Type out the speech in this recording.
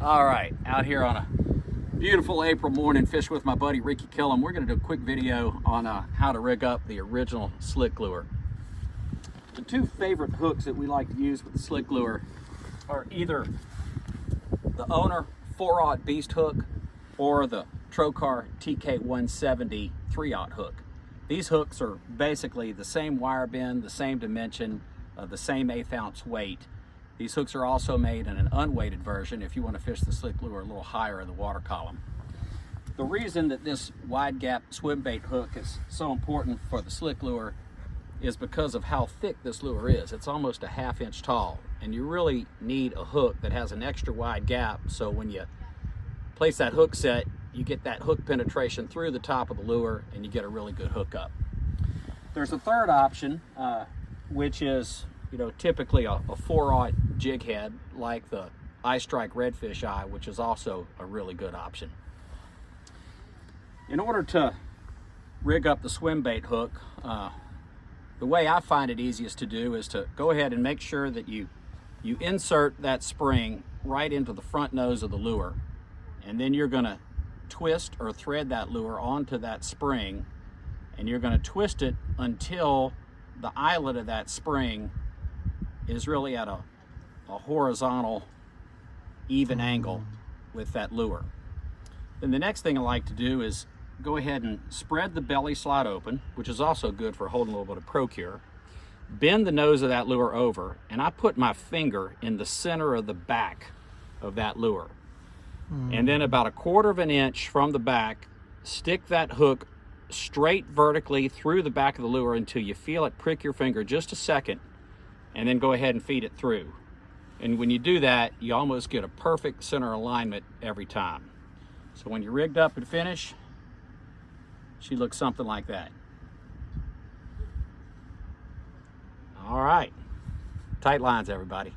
All right, out here on a beautiful April morning, fishing with my buddy Ricky Killam. We're going to do a quick video on how to rig up the original slick lure. The two favorite hooks that we like to use with the slick lure are either the Owner 4/0 Beast hook or the Trokar TK170 3/0 hook. These hooks are basically the same wire bend, the same dimension, the same 1/8 ounce weight. These hooks are also made in an unweighted version if you want to fish the slick lure a little higher in the water column. The reason that this wide gap swim bait hook is so important for the slick lure is because of how thick this lure is. It's almost a 1/2 inch tall, and you really need a hook that has an extra wide gap, so when you place that hook set, you get that hook penetration through the top of the lure and you get a really good hook up. There's a third option, which is typically a 4/0 jig head like the iStrike Redfish Eye, which is also a really good option. In order to rig up the swim bait hook, the way I find it easiest to do is to go ahead and make sure that you insert that spring right into the front nose of the lure, and then you're going to twist or thread that lure onto that spring, and you're going to twist it until the eyelet of that spring is really at a horizontal, even angle with that lure. Then the next thing I like to do is go ahead and spread the belly slot open, which is also good for holding a little bit of Pro-Cure. Bend the nose of that lure over, and I put my finger in the center of the back of that lure. And then about 1/4 of an inch from the back, stick that hook straight vertically through the back of the lure until you feel it prick your finger just a second, and then go ahead and feed it through. And when you do that, you almost get a perfect center alignment every time. So when you're rigged up and finished, she looks something like that. All right, tight lines, everybody.